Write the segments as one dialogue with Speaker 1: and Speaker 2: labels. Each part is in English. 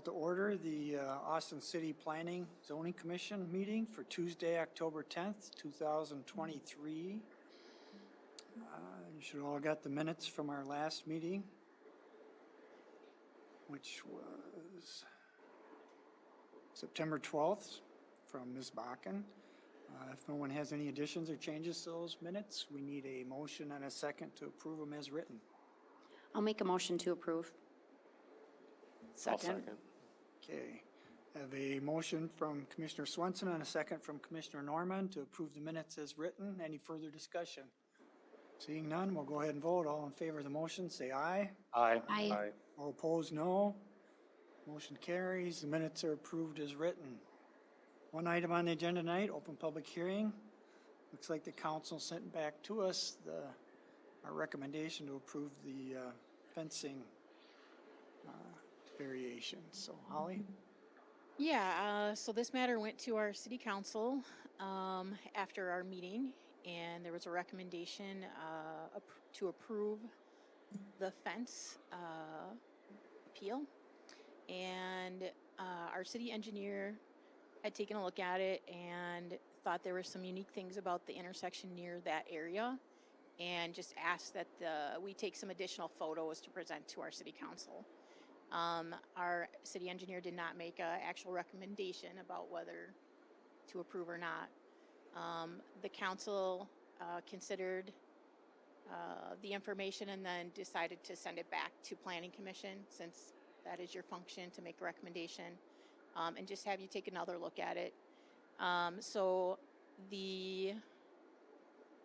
Speaker 1: to order the Austin City Planning Zoning Commission meeting for Tuesday, October 10th, 2023. You should all got the minutes from our last meeting, which was September 12th from Ms. Bakken. If no one has any additions or changes to those minutes, we need a motion and a second to approve them as written.
Speaker 2: I'll make a motion to approve.
Speaker 3: Second.
Speaker 1: Okay, I have a motion from Commissioner Swenson and a second from Commissioner Norman to approve the minutes as written. Any further discussion? Seeing none, we'll go ahead and vote. All in favor of the motion, say aye.
Speaker 3: Aye.
Speaker 2: Aye.
Speaker 1: All opposed, no. Motion carries. The minutes are approved as written. One item on the agenda tonight, open public hearing. Looks like the council sent back to us our recommendation to approve the fencing variations. So, Holly?
Speaker 4: Yeah, so this matter went to our city council after our meeting, and there was a recommendation to approve the fence appeal. And our city engineer had taken a look at it and thought there were some unique things about the intersection near that area, and just asked that we take some additional photos to present to our city council. Our city engineer did not make an actual recommendation about whether to approve or not. The council considered the information and then decided to send it back to Planning Commission, since that is your function to make a recommendation, and just have you take another look at it. So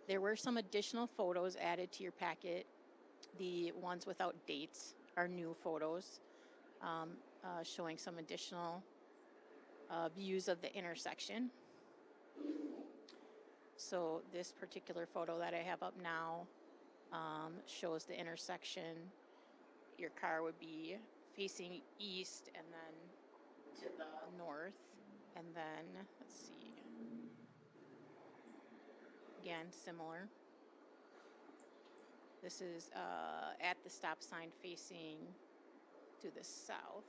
Speaker 4: there were some additional photos added to your packet. The ones without dates are new photos, showing some additional views of the intersection. So this particular photo that I have up now shows the intersection. Your car would be facing east and then to the north, and then, let's see, again, similar. This is at the stop sign facing to the south,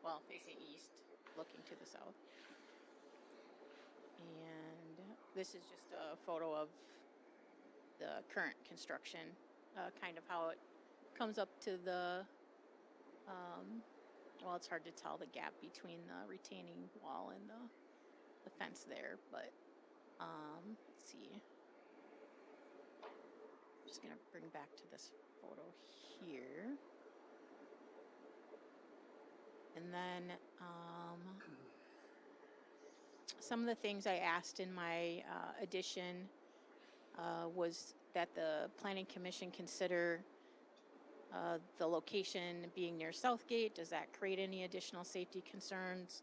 Speaker 4: well, facing east, looking to the south. And this is just a photo of the current construction, kind of how it comes up to the, well, it's hard to tell the gap between the retaining wall and the fence there, but let's see. I'm just gonna bring back to this photo here. And then some of the things I asked in my addition was that the Planning Commission consider the location being near Southgate. Does that create any additional safety concerns?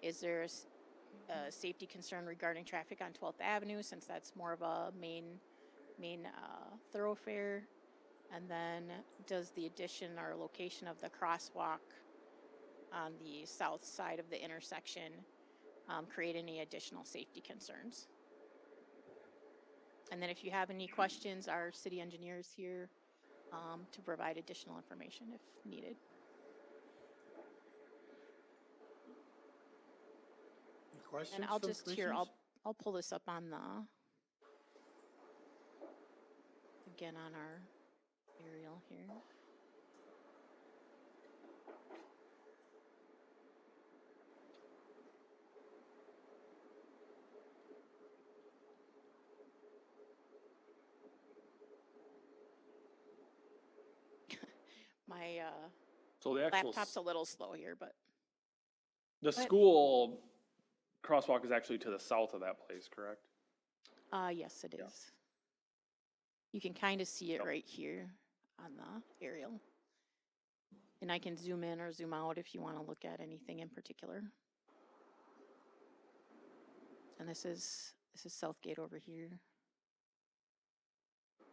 Speaker 4: Is there a safety concern regarding traffic on 12th Avenue, since that's more of a main thoroughfare? And then does the addition or location of the crosswalk on the south side of the intersection create any additional safety concerns? And then if you have any questions, our city engineer is here to provide additional information if needed.
Speaker 1: Any questions?
Speaker 4: And I'll
Speaker 1: from
Speaker 4: just here, I'll pull this up on again on our aerial here. My
Speaker 3: So the actual,
Speaker 4: laptop's a little slow here, but
Speaker 3: the school crosswalk is actually to the south of that place, correct?
Speaker 4: yes, it is.
Speaker 3: Yeah.
Speaker 4: You can kind of see it right here on the aerial. And I can zoom in or zoom out if you want to look at anything in particular. And this is Southgate over here.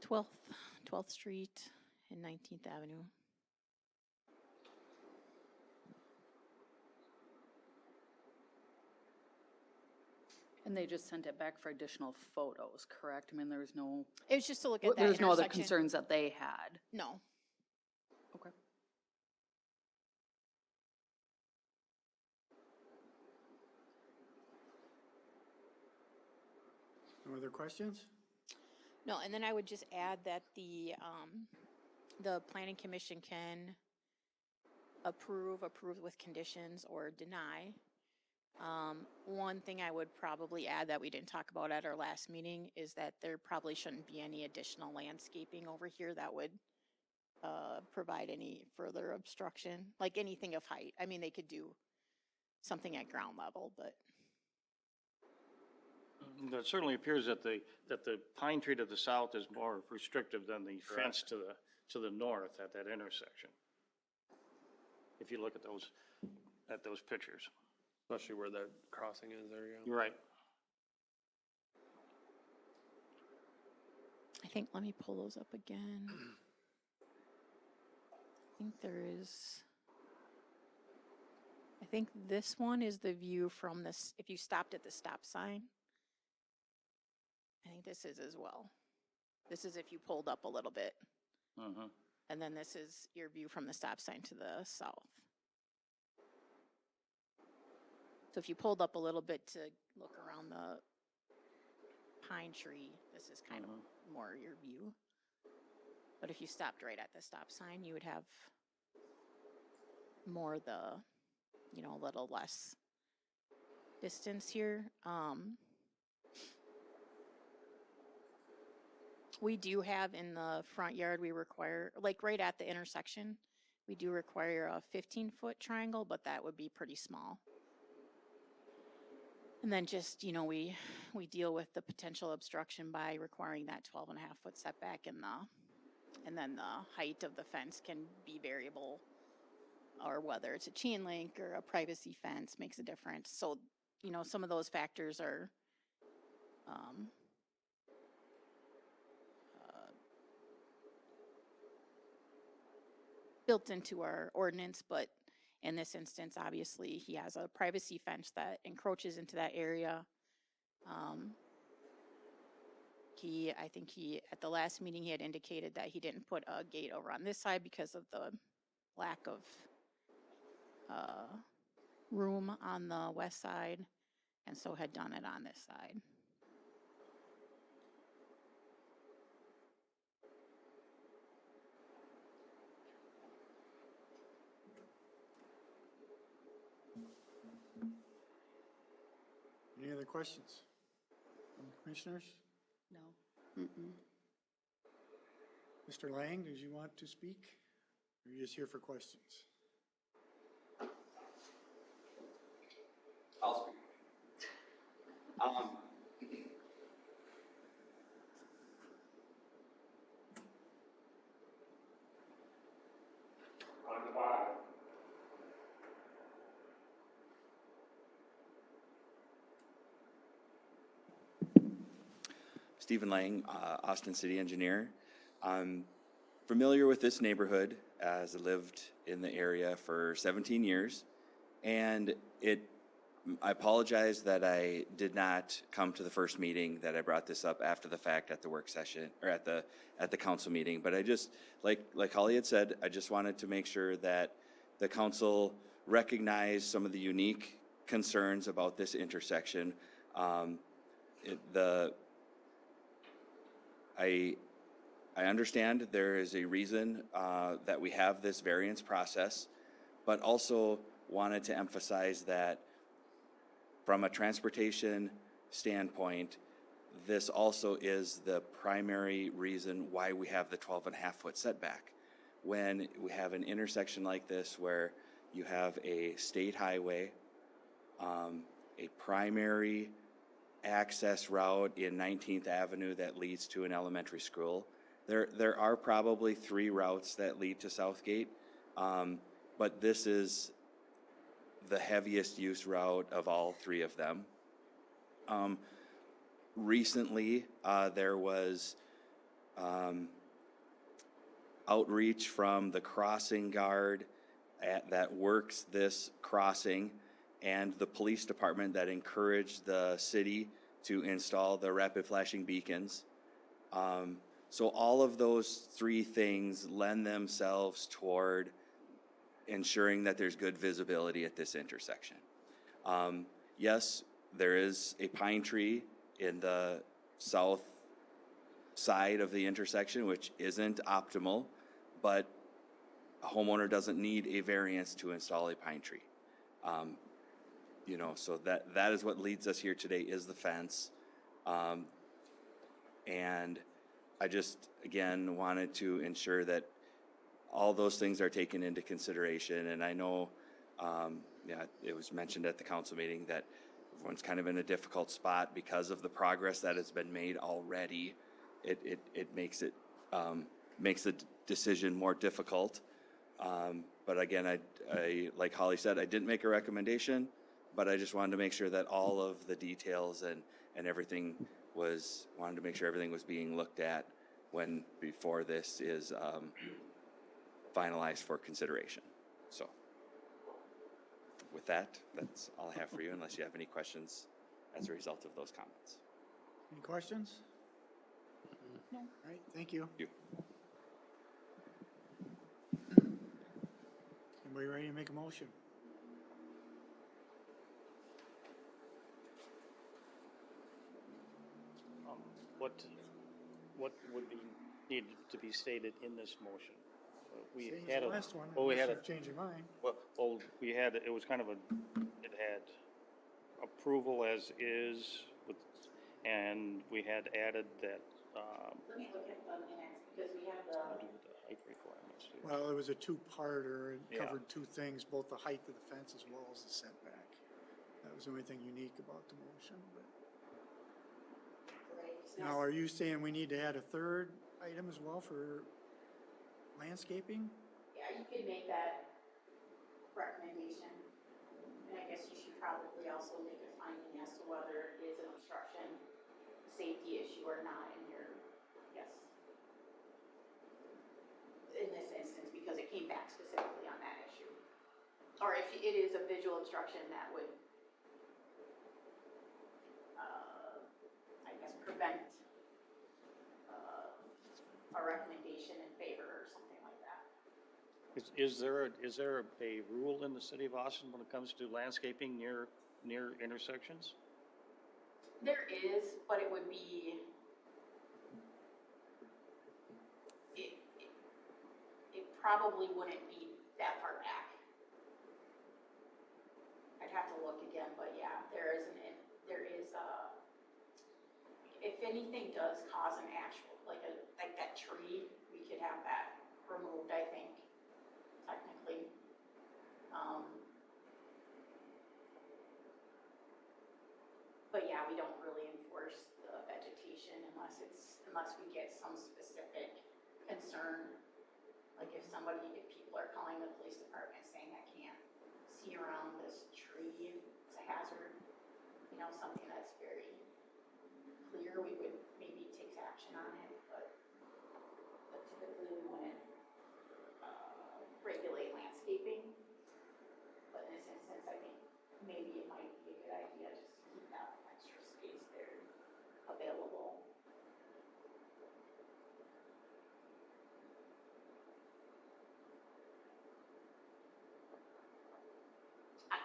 Speaker 4: 12th Street and 19th Avenue.
Speaker 5: And they just sent it back for additional photos, correct? I mean, there was no,
Speaker 4: It was just to look at that
Speaker 5: there's no other
Speaker 4: intersection.
Speaker 5: concerns that they had.
Speaker 4: No.
Speaker 5: Okay.
Speaker 1: other questions?
Speaker 4: No, and then I would just add that the planning commission can approve with conditions, or deny. One thing I would probably add that we didn't talk about at our last meeting is that there probably shouldn't be any additional landscaping over here that would provide any further obstruction, like anything of height. I mean, they could do something at ground level, but
Speaker 6: It certainly appears that the pine tree to the south is more restrictive than the fence to the north at that intersection. If you look at those pictures.
Speaker 3: Especially where that crossing is there, yeah.
Speaker 6: You're right.
Speaker 4: I think, let me pull those up again. I think this one is the view from this, if you stopped at the stop sign. I think this is as well. This is if you pulled up a little bit.
Speaker 6: Mhm.
Speaker 4: And then this is your view from the stop sign to the south. So if you pulled up a little bit to look around the pine tree, this is kind of more your view. But if you stopped right at the stop sign, you would have more the, a little less distance here. We do have in the front yard, we require, like right at the intersection, we do require a 15-foot triangle, but that would be pretty small. And then just, we deal with the potential obstruction by requiring that 12.5-foot setback, and then the height of the fence can be variable, or whether it's a chain link or a privacy fence makes a difference. So, some of those factors are built into our ordinance, but in this instance, obviously, he has a privacy fence that encroaches into that area. I think at the last meeting, he had indicated that he didn't put a gate over on this side because of the lack of room on the west side, and so had done it on this side.
Speaker 1: Any other questions from the commissioners?
Speaker 5: No.
Speaker 1: Mr. Lang, did you want to speak? Or are you just here for questions?
Speaker 7: I'll speak. On the bottom. Stephen Lang, Austin City Engineer. I'm familiar with this neighborhood as I lived in the area for 17 years. And I apologize that I did not come to the first meeting, that I brought this up after the fact at the work session, or at the council meeting. But I just, like Holly had said, I just wanted to make sure that the council recognized some of the unique concerns about this intersection. I understand there is a reason that we have this variance process, but also wanted to emphasize that from a transportation standpoint, this also is the primary reason why we have the 12.5-foot setback. When we have an intersection like this where you have a state highway, a primary access route in 19th Avenue that leads to an elementary school. There are probably 3 routes that lead to Southgate, but this is the heaviest use route of all 3 of them. Recently, there was outreach from the crossing guard that works this crossing, and the police department that encouraged the city to install the rapid flashing beacons. So all of those 3 things lend themselves toward ensuring that there's good visibility at this intersection. Yes, there is a pine tree in the south side of the intersection, which isn't optimal, but a homeowner doesn't need a variance to install a pine tree. You know, so that is what leads us here today, is the fence. And I just, again, wanted to ensure that all those things are taken into consideration. And I know, yeah, it was mentioned at the council meeting that everyone's kind of in a difficult spot because of the progress that has been made already. It makes it, makes the decision more difficult. But again, I, like Holly said, I didn't make a recommendation, but I just wanted to make sure that all of the details and everything wanted to make sure everything was being looked at before this is finalized for consideration. So with that, that's all I have for you, unless you have any questions as a result of those comments.
Speaker 1: Any questions? No. All right, thank you.
Speaker 7: You.
Speaker 1: Anybody ready to make a motion?
Speaker 6: What would be needed to be stated in this motion? We
Speaker 1: Same as
Speaker 6: had
Speaker 1: the
Speaker 6: a,
Speaker 1: last one,
Speaker 6: well, we
Speaker 1: unless
Speaker 6: had a,
Speaker 1: you've changed your mind.
Speaker 6: well, we had, it was kind of it had approval as is, and we had added that,
Speaker 2: Let me look at the minutes, because we have the,
Speaker 6: do with the height requirements too.
Speaker 1: Well, it was a two-parter and
Speaker 6: Yeah.
Speaker 1: covered two things, both the height of the fence as well as the setback. That was the only thing unique about the motion, but. Now, are you saying we need to add a third item as well for landscaping?
Speaker 2: yeah, you could make that recommendation. And I guess you should probably also make a finding as to whether it is an obstruction, safety issue or not in your, yes. In this instance, because it came back specifically on that issue. Or if it is a visual obstruction that would, I guess, prevent a recommendation in favor or something like that.
Speaker 6: Is there a rule in the city of Austin when it comes to landscaping near intersections?
Speaker 2: There is, but it would be, it probably wouldn't be that far back. I'd have to look again, but yeah, there is if anything does cause an actual, like that tree, we could have that removed, I think, technically. But yeah, we don't really enforce the vegetation unless we get some specific concern. Like if people are calling the police department saying I can't see around this tree, it's a hazard, you know, something that's very clear, we would maybe take action on it, but typically we wouldn't regulate landscaping. But in this instance, I think maybe it might be a good idea just to keep that extra space there available.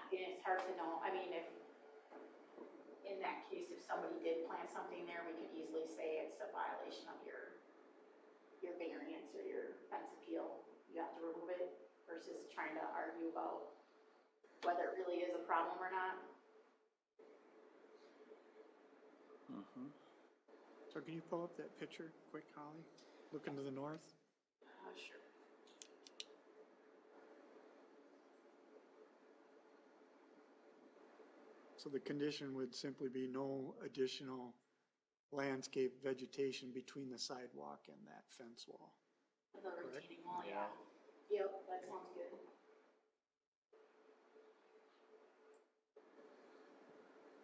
Speaker 2: And it's hard to know, I mean, in that case, if somebody did plant something there, we could easily say it's a violation of your variance or your fence appeal. You have to remove it versus trying to argue about whether it really is a problem or not.
Speaker 1: So can you pull up that picture quick, Holly? Looking to the north?
Speaker 2: Sure.
Speaker 1: So the condition would simply be no additional landscape vegetation between the sidewalk and that fence wall.
Speaker 2: The retaining wall, yeah. Yep, that sounds good.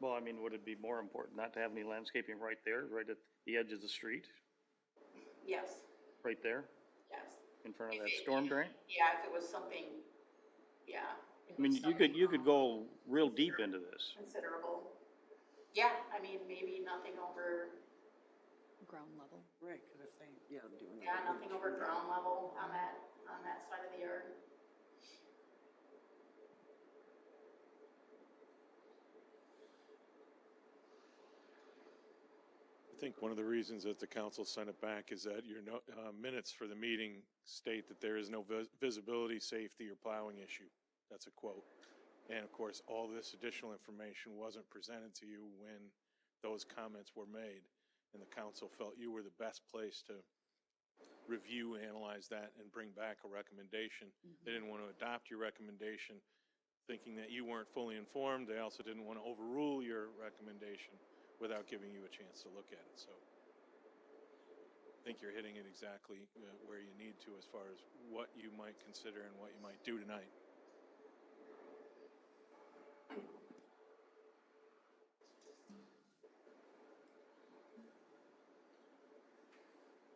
Speaker 6: Well, I mean, would it be more important not to have any landscaping right there, right at the edge of the street,
Speaker 2: Yes,
Speaker 6: right there,
Speaker 2: yes.
Speaker 6: in front of
Speaker 2: If
Speaker 6: that
Speaker 2: it-
Speaker 6: storm drain?
Speaker 2: Yeah, if it was something, yeah. if
Speaker 6: I mean,
Speaker 2: it was
Speaker 6: you could
Speaker 2: something,
Speaker 6: go real deep into this.
Speaker 2: considerable. Yeah, I mean, maybe nothing over,
Speaker 5: Ground level.
Speaker 8: Right, because if they, do another.
Speaker 2: yeah, nothing
Speaker 8: big
Speaker 2: over
Speaker 8: tree.
Speaker 2: ground level on that side of the yard.
Speaker 9: I think one of the reasons that the council sent it back is that your minutes for the meeting state that there is no visibility, safety, or plowing issue. That's a quote. And of course, all this additional information wasn't presented to you when those comments were made. And the council felt you were the best place to review, analyze that, and bring back a recommendation. They didn't want to adopt your recommendation thinking that you weren't fully informed. They also didn't want to overrule your recommendation without giving you a chance to look at it. So I think you're hitting it exactly where you need to as far as what you might consider and what you might do tonight.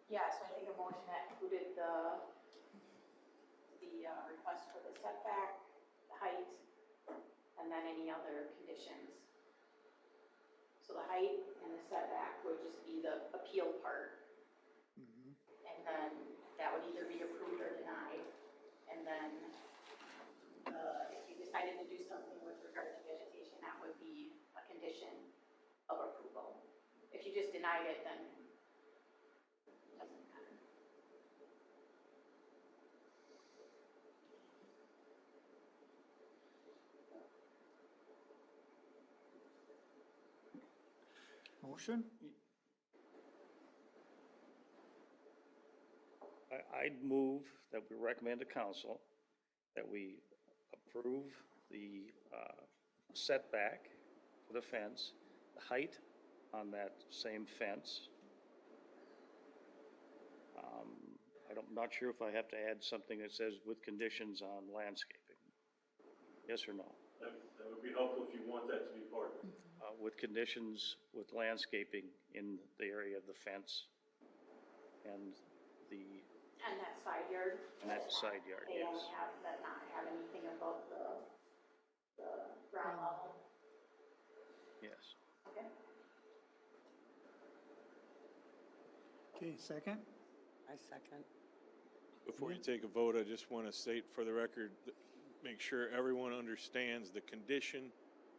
Speaker 2: Yeah, so I think a motion that included the request for the setback, the height, and then any other conditions. So the height and the setback would just be the appeal part. And then that would either be approved or denied. And then if you decided to do something with regard to vegetation, that would be a condition of approval. If you just denied it, then it doesn't matter.
Speaker 1: Motion?
Speaker 6: I'd move that we recommend to council that we approve the setback for the fence, the height on that same fence. I'm not sure if I have to add something that says with conditions on landscaping. Yes or no?
Speaker 9: That would be helpful if you want that to be part of it.
Speaker 6: With conditions with landscaping in the area of the fence and the.
Speaker 2: And that side yard?
Speaker 6: And that side yard,
Speaker 2: They
Speaker 6: yes.
Speaker 2: only have, that not have anything above the ground level?
Speaker 6: Yes.
Speaker 2: Okay.
Speaker 1: Okay, second?
Speaker 8: I second.
Speaker 9: Before you take a vote, I just want to state for the record, make sure everyone understands the condition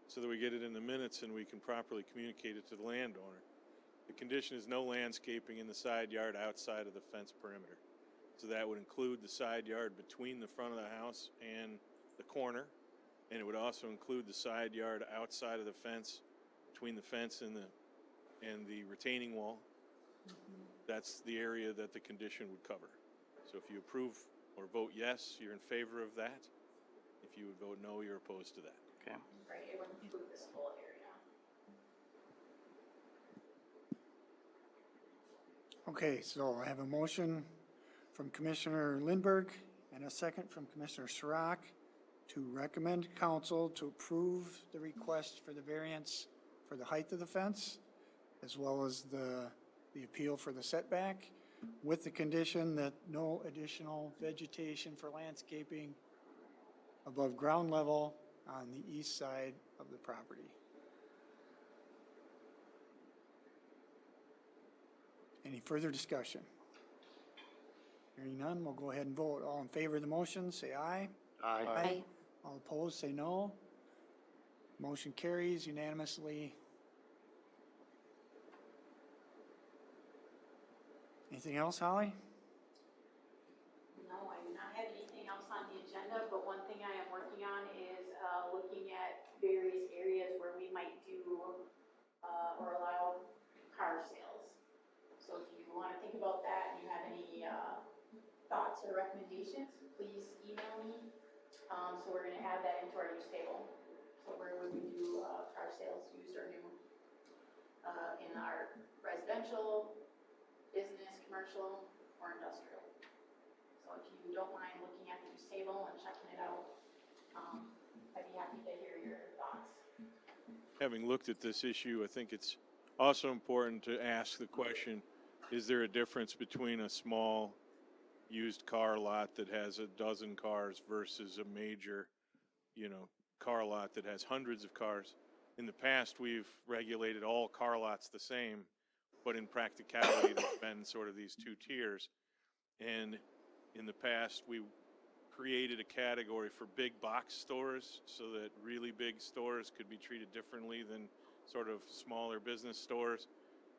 Speaker 9: so that we get it in the minutes and we can properly communicate it to the landowner. The condition is no landscaping in the side yard outside of the fence perimeter. So that would include the side yard between the front of the house and the corner. And it would also include the side yard outside of the fence, between the fence and the retaining wall. That's the area that the condition would cover. So if you approve or vote yes, you're in favor of that. If you would vote no, you're opposed to that.
Speaker 6: Okay.
Speaker 2: Right, it would include this whole area.
Speaker 1: Okay, so I have a motion from Commissioner Lindberg and a second from Commissioner Schrock to recommend council to approve the request for the variance for the height of the fence, as well as the appeal for the setback, with the condition that no additional vegetation for landscaping above ground level on the east side of the property. Any further discussion? Hearing none, we'll go ahead and vote. All in favor of the motion, say aye.
Speaker 6: Aye.
Speaker 1: All opposed, say no. Motion carries unanimously. Anything else, Holly?
Speaker 2: No, I do not have anything else on the agenda, but one thing I am working on is looking at various areas where we might do or allow car sales. So if you want to think about that and you have any thoughts or recommendations, please email me. So we're going to add that into our use table. So where would we do car sales, used or new? In our residential, business, commercial, or industrial. So if you don't mind looking at the use table and checking it out, I'd be happy to hear your thoughts.
Speaker 9: Having looked at this issue, I think it's also important to ask the question, is there a difference between a small used car lot that has a dozen cars versus a major, car lot that has hundreds of cars? In the past, we've regulated all car lots the same, but in practicality, there's been sort of these two tiers. And in the past, we created a category for big box stores so that really big stores could be treated differently than sort of smaller business stores.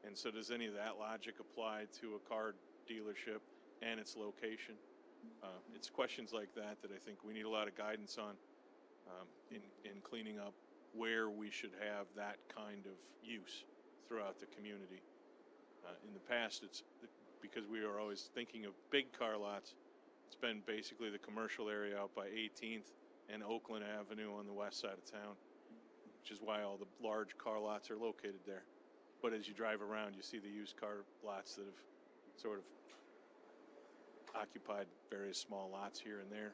Speaker 9: And so does any of that logic apply to a car dealership and its location? It's questions like that that I think we need a lot of guidance on in cleaning up where we should have that kind of use throughout the community. In the past, it's because we are always thinking of big car lots. It's been basically the commercial area out by 18th and Oakland Avenue on the west side of town, which is why all the large car lots are located there. But as you drive around, you see the used car lots that have sort of occupied various small lots here and there,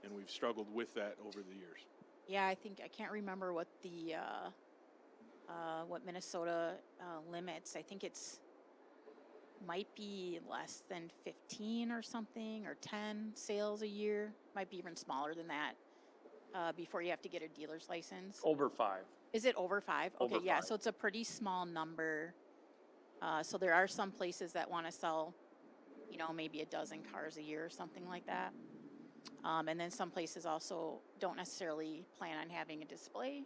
Speaker 9: and we've struggled with that over the years.
Speaker 4: Yeah, I can't remember what the, what Minnesota limits. I think might be less than 15 or something, or 10 sales a year. Might be even smaller than that before you have to get a dealer's license.
Speaker 3: Over 5.
Speaker 4: Is it over 5? Okay,
Speaker 3: Over
Speaker 4: yeah,
Speaker 3: 5.
Speaker 4: so it's a pretty small number. So there are some places that want to sell, maybe a dozen cars a year or something like that. And then some places also don't necessarily plan on having a display.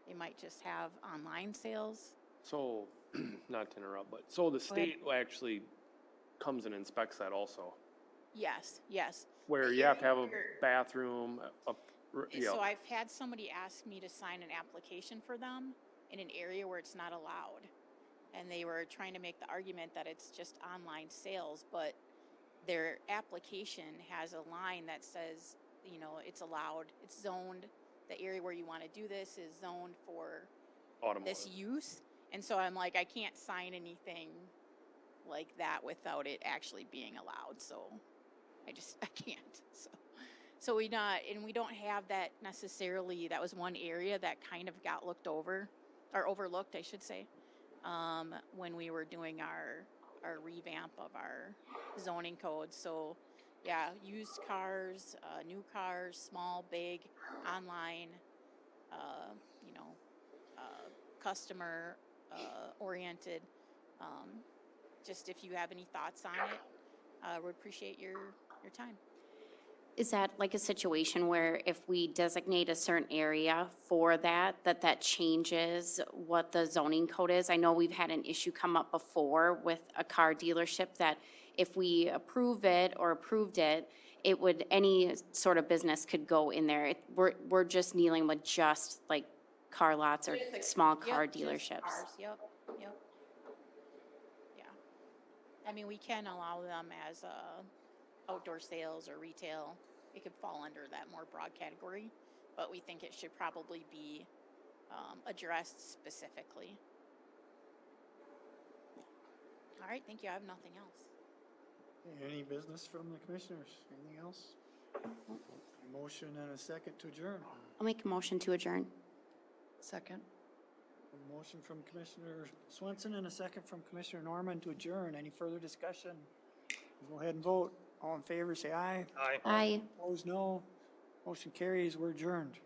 Speaker 4: They might just have online sales.
Speaker 3: So, not to interrupt, but so the state actually comes and inspects that also,
Speaker 4: Yes, yes.
Speaker 3: where
Speaker 4: The
Speaker 3: you have to have a
Speaker 4: area where-
Speaker 3: bathroom,
Speaker 4: So I've had somebody ask me to sign an application for them in an area where it's not allowed. And they were trying to make the argument that it's just online sales, but their application has a line that says, it's allowed, it's zoned, the area where you want to do this is zoned for this
Speaker 3: automotive.
Speaker 4: use. And so I'm like, I can't sign anything like that without it actually being allowed. So I can't. So we don't have that necessarily. That was one area that kind of got looked over, or overlooked, I should say, when we were doing our revamp of our zoning code. So yeah, used cars, new cars, small, big, online, customer oriented. Just if you have any thoughts on it, would appreciate your time.
Speaker 10: Is that like a situation where if we designate a certain area for that changes what the zoning code is? I know we've had an issue come up before with a car dealership that if we approve it or approved it, any sort of business could go in there. We're just dealing with just like car lots or small car
Speaker 4: Yep, just
Speaker 10: dealerships.
Speaker 4: cars. Yep. Yeah. I mean, we can allow them as outdoor sales or retail. It could fall under that more broad category, but we think it should probably be addressed specifically. All right, thank you. I have nothing else.
Speaker 1: Any business from the commissioners? Anything else? A motion and a second to adjourn.
Speaker 10: I'll make a motion to adjourn.
Speaker 8: Second.
Speaker 1: A motion from Commissioner Swenson and a second from Commissioner Norman to adjourn. Any further discussion? Go ahead and vote. All in favor, say aye.
Speaker 6: Aye.
Speaker 10: Aye.
Speaker 1: Opposed, no. Motion carries. We're adjourned.